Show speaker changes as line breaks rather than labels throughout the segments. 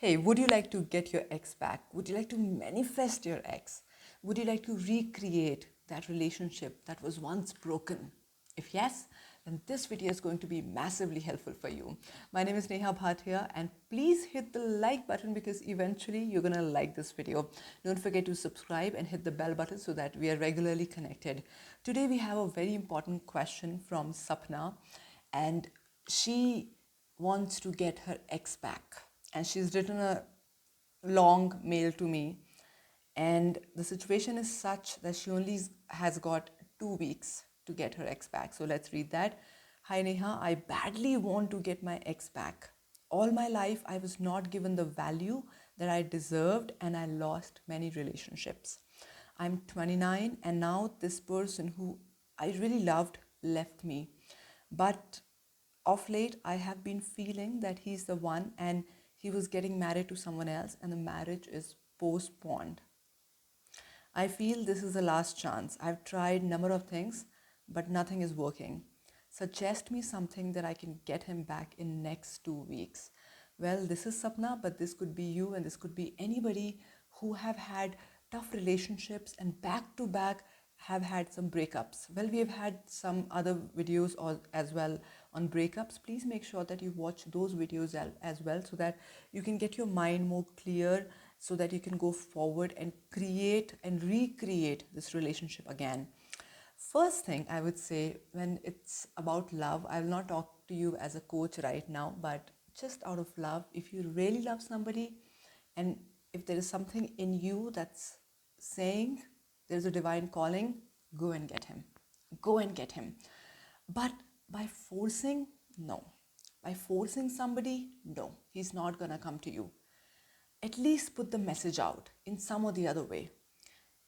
Hey, would you like to get your ex back? Would you like to manifest your ex? Would you like to recreate that relationship that was once broken? If yes, then this video is going to be massively helpful for you. My name is Neha Bhatia, and please hit the like button because eventually you're going to like this video. Don't forget to subscribe and hit the bell button so that we are regularly connected. Today we have a very important question from Sapna, and she wants to get her ex back, and she's written a long mail to me, and the situation is such that she only has got 2 weeks to get her ex back. So let's read that. Hi Neha, I badly want to get my ex back. All my life I was not given the value that I deserved, and I lost many relationships. I'm 29, and now this person who I really loved left me. But of late, I have been feeling that he's the one, and he was getting married to someone else, and the marriage is postponed. I feel this is the last chance. I've tried a number of things, but nothing is working. Suggest me something that I can get him back in next 2 weeks. Well, this is Sapna, but this could be you, and this could be anybody who have had tough relationships and back to back have had some breakups. Well, we have had some other videos as well on breakups. Please make sure that you watch those videos as well so that you can get your mind more clear, so that you can go forward and create and recreate this relationship again. First thing I would say, when it's about love, I will not talk to you as a coach right now, but just out of love, if you really love somebody, and if there is something in you that's saying there's a divine calling, go and get him. Go and get him. But by forcing, no. By forcing somebody, no. He's not gonna come to you. At least put the message out in some or the other way.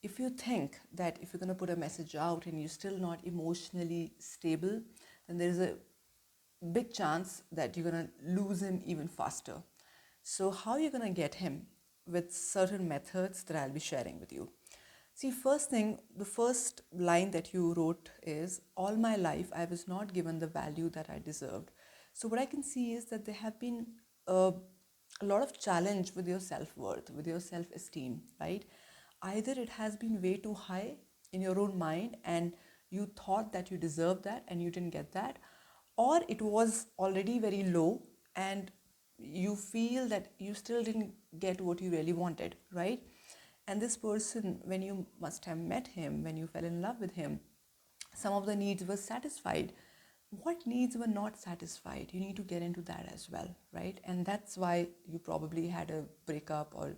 If you think that if you're going to put a message out and you're still not emotionally stable, then there's a big chance that you're going to lose him even faster. So how are you going to get him? With certain methods that I'll be sharing with you. See, first thing, the first line that you wrote is, all my life I was not given the value that I deserved. So what I can see is that there have been a lot of challenge with your self-worth, with your self-esteem, right? Either it has been way too high in your own mind and you thought that you deserved that and you didn't get that, or it was already very low and you feel that you still didn't get what you really wanted, right? And this person, when you must have met him, when you fell in love with him, some of the needs were satisfied. What needs were not satisfied? You need to get into that as well, right? And that's why you probably had a breakup or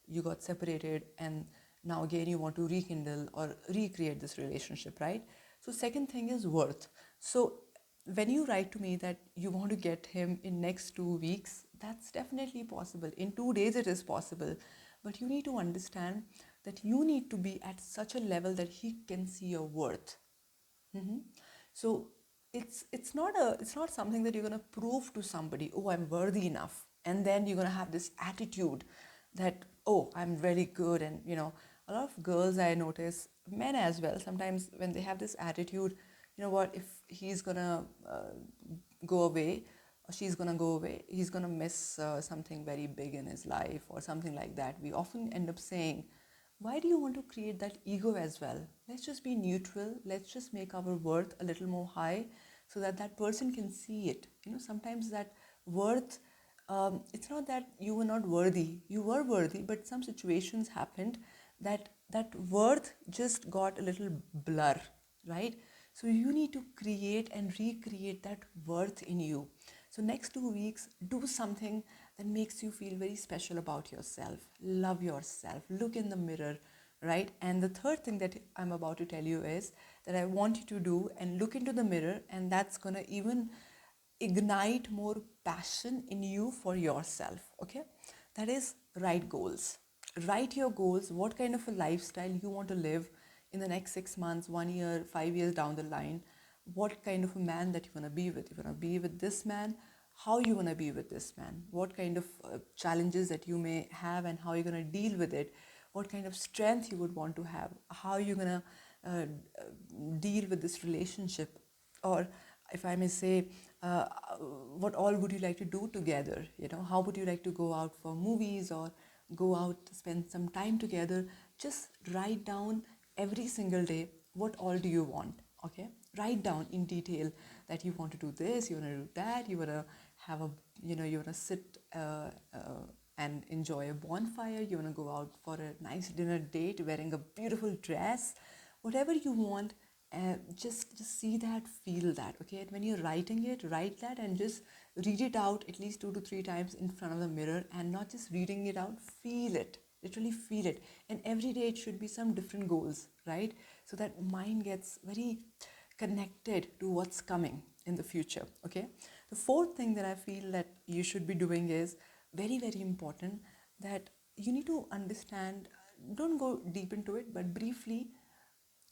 you got separated, and now again you want to rekindle or recreate this relationship, right? So second thing is worth. So when you write to me that you want to get him in next 2 weeks, that's definitely possible. In 2 days it is possible, but you need to understand that you need to be at such a level that he can see your worth. So it's not something that you're going to prove to somebody, oh, I'm worthy enough, and then you're going to have this attitude that, oh, I'm really good. And a lot of girls, I notice, men as well, sometimes when they have this attitude, you know what, if he's going to go away or she's going to go away, he's going to miss something very big in his life or something like that. We often end up saying, why do you want to create that ego as well? Let's just be neutral. Let's just make our worth a little more high so that that person can see it. Sometimes that worth, it's not that you were not worthy. You were worthy, but some situations happened that that worth just got a little blur, right? So you need to create and recreate that worth in you. So next 2 weeks, do something that makes you feel very special about yourself. Love yourself. Look in the mirror, right? And the third thing that I'm about to tell you is that I want you to do and look into the mirror, and that's going to even ignite more passion in you for yourself, okay? That is, write goals. Write your goals, what kind of a lifestyle you want to live in the next 6 months, 1 year, 5 years down the line. What kind of a man that you want to be with. You want to be with this man, how you want to be with this man, what kind of challenges that you may have and how you're going to deal with it, what kind of strength you would want to have, how you're going to deal with this relationship, or if I may say, uh, what all would you like to do together? How would you like to go out for movies or go out to spend some time together? Just write down every single day what all do you want. Okay, write down in detail that you want to do this, you want to do that, you want to have a, you want to sit and enjoy a bonfire, you want to go out for a nice dinner date wearing a beautiful dress, whatever you want. Just see that, feel that. Okay, and when you're writing it, write that and just read it out at least 2 to 3 times in front of the mirror, and not just reading it out, feel it, literally feel it. And every day it should be some different goals, right? So that mind gets very connected to what's coming in the future. Okay, the fourth thing that I feel that you should be doing is very, very important, that you need to understand, don't go deep into it, but briefly,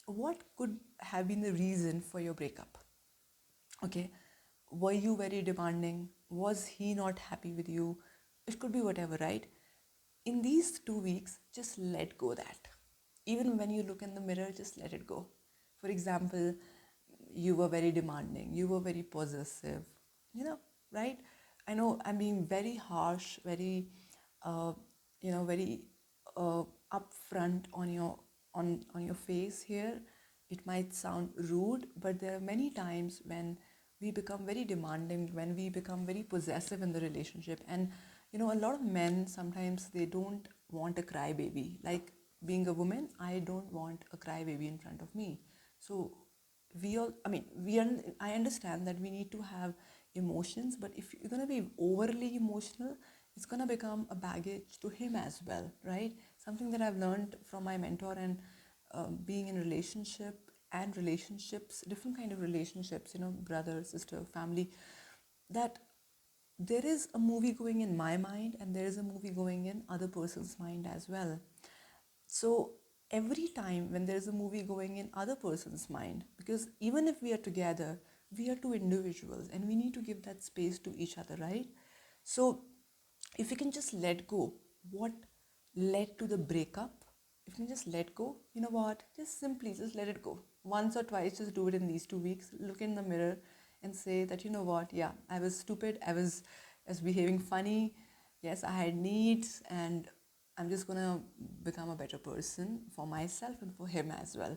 what could have been the reason for your breakup? Okay, were you very demanding? Was he not happy with you? It could be whatever, right? In these 2 weeks, just let go that. Even when you look in the mirror, just let it go. For example, you were very demanding, you were very possessive, right? I know I'm being very harsh, very, uh, very upfront on your face here. It might sound rude, but there are many times when we become very demanding, when we become very possessive in the relationship. And a lot of men, sometimes they don't want a crybaby. Like, being a woman, I don't want a crybaby in front of me. So we all, I mean, I understand that we need to have emotions, but if you're going to be overly emotional, it's going to become a baggage to him as well, right? Something that I've learned from my mentor, and being in relationship and relationships, different kind of relationships, brother, sister, family, that there is a movie going in my mind and there is a movie going in other person's mind as well. So every time when there's a movie going in other person's mind, because even if we are together, we are two individuals and we need to give that space to each other, right? So if you can just let go what led to the breakup, if you can just let go, you know what, just simply just let it go. Once or twice, just do it in these 2 weeks. Look in the mirror and say that, you know what, yeah, I was stupid, I was behaving funny, yes, I had needs, and I'm just gonna become a better person for myself and for him as well,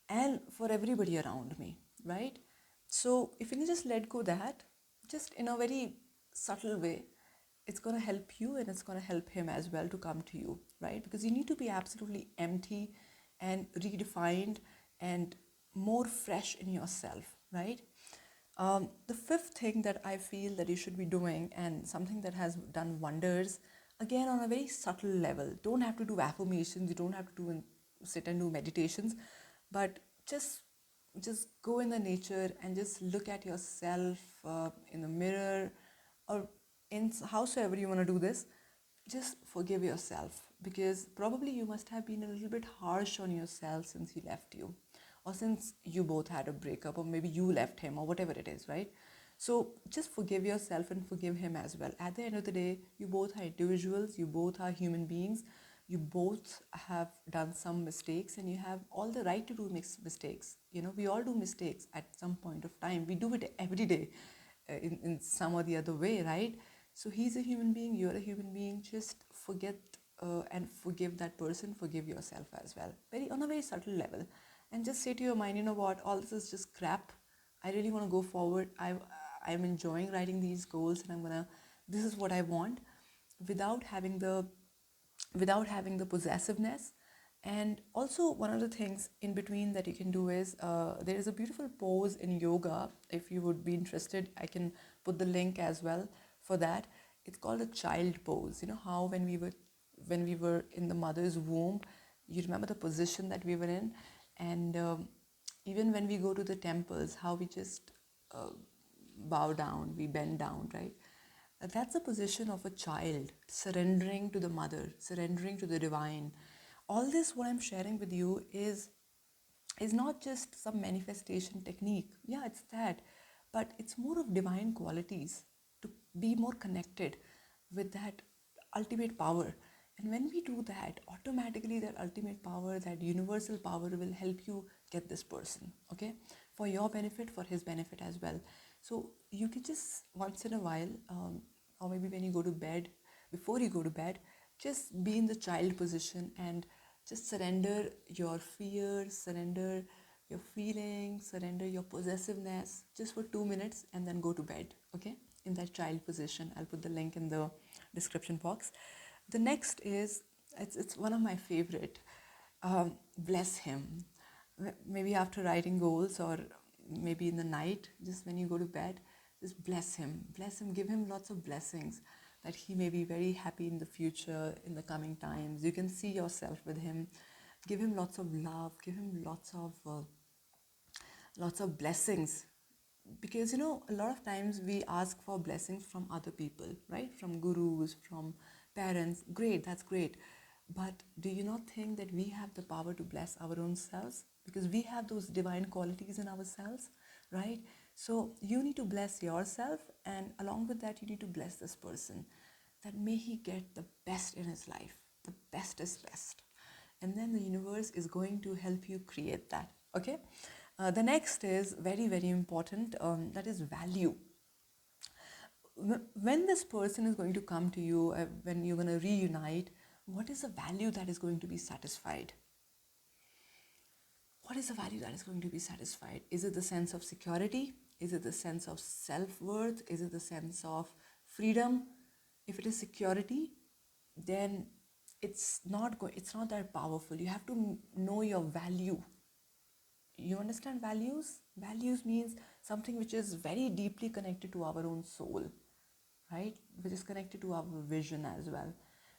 and for everybody around me, right? So if you can just let go that, just in a very subtle way, it's going to help you and it's going to help him as well to come to you, right? Because you need to be absolutely empty and redefined and more fresh in yourself, right? The fifth thing that I feel that you should be doing, and something that has done wonders, again on a very subtle level, don't have to do affirmations, you don't have to sit and do meditations, but just go in the nature and just look at yourself in the mirror, or in howsoever you want to do this. Just forgive yourself, because probably you must have been a little bit harsh on yourself since he left you, or since you both had a breakup, or maybe you left him, or whatever it is, right? So just forgive yourself and forgive him as well. At the end of the day, you both are individuals, you both are human beings, you both have done some mistakes, and you have all the right to do mistakes. We all do mistakes at some point of time. We do it every day, in some or the other way, right? So he's a human being, you're a human being. Just forget and forgive that person, forgive yourself as well, very on a very subtle level. And just say to your mind, you know what, all this is just crap. I really want to go forward. I'm enjoying writing these goals, and this is what I want, without having the possessiveness. And also, one of the things in between that you can do is, there is a beautiful pose in yoga. If you would be interested, I can put the link as well for that. It's called a child pose. You know how when we were in the mother's womb, you remember the position that we were in. And even when we go to the temples, how we just bow down, we bend down, right? That's a position of a child, surrendering to the mother, surrendering to the divine. All this, what I'm sharing with you, is not just some manifestation technique. Yeah, it's that, but it's more of divine qualities, to be more connected with that ultimate power. And when we do that, automatically that ultimate power, that universal power, will help you get this person, okay? For your benefit, for his benefit as well. So you can just once in a while, or maybe when you go to bed, before you go to bed, just be in the child position and just surrender your fears, surrender your feelings, surrender your possessiveness just for 2 minutes and then go to bed, okay? In that child position. I'll put the link in the description box. The next is, it's one of my favorite. Bless him. Maybe after writing goals, or maybe in the night, just when you go to bed, just bless him. Bless him, give him lots of blessings that he may be very happy in the future, in the coming times. You can see yourself with him. Give him lots of love, give him lots of blessings, because a lot of times we ask for blessings from other people, right? From gurus, from parents. Great, that's great, but do you not think that we have the power to bless our own selves, because we have those divine qualities in ourselves, right? So you need to bless yourself, and along with that you need to bless this person, that may he get the best in his life. The best is best, and then the universe is going to help you create that, okay? The next is very, very important, that is value. When this person is going to come to you, when you're going to reunite, what is the value that is going to be satisfied? What is the value that is going to be satisfied? Is it the sense of security? Is it the sense of self-worth? Is it the sense of freedom? If it is security, then it's not that powerful. You have to know your value. You understand values? Values means something which is very deeply connected to our own soul, right? Which is connected to our vision as well.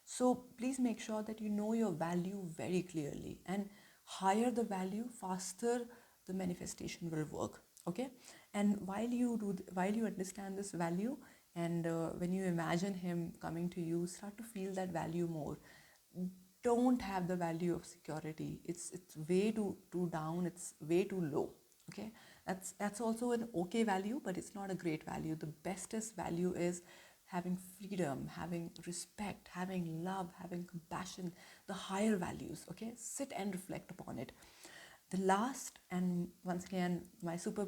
So please make sure that you know your value very clearly, and higher the value, faster the manifestation will work, okay? And while you understand this value, and when you imagine him coming to you, start to feel that value more. Don't have the value of security. It's way too down, it's way too low, okay? That's also an okay value, but it's not a great value. The bestest value is having freedom, having respect, having love, having compassion, the higher values, okay? Sit and reflect upon it. The last, and once again, my super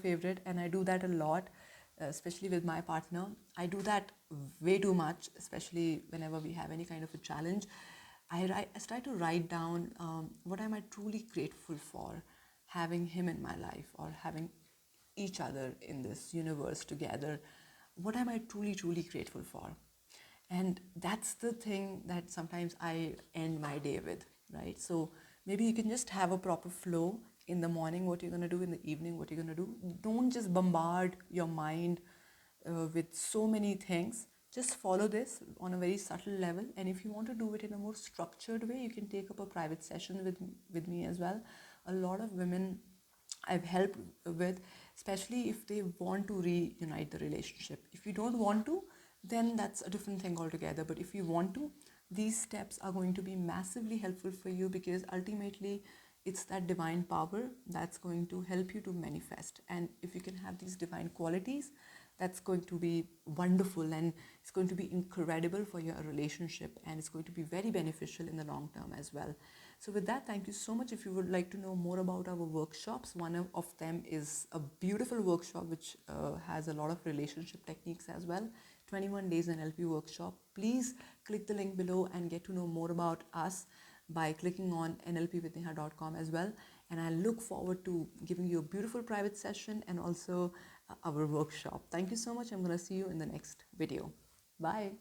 favorite, and I do that a lot, especially with my partner. I do that way too much, especially whenever we have any kind of a challenge. I try to write down, what am I truly grateful for having him in my life, or having each other in this universe together. What am I truly, truly grateful for? And that's the thing that sometimes I end my day with, right? So maybe you can just have a proper flow in the morning, what you're going to do, in the evening, what you're going to do. Don't just bombard your mind with so many things. Just follow this on a very subtle level. And if you want to do it in a more structured way, you can take up a private session with me as well. A lot of women I've helped with, especially if they want to reunite the relationship. If you don't want to, then that's a different thing altogether. But if you want to, these steps are going to be massively helpful for you, because ultimately it's that divine power that's going to help you to manifest. And if you can have these divine qualities, that's going to be wonderful, and it's going to be incredible for your relationship, and it's going to be very beneficial in the long term as well. So with that, thank you so much. If you would like to know more about our workshops, one of them is a beautiful workshop which has a lot of relationship techniques as well. 21 days NLP workshop. Please click the link below and get to know more about us by clicking on nlpwithneha.com as well. And I look forward to giving you a beautiful private session, and also our workshop. Thank you so much. I'm going to see you in the next video. Bye.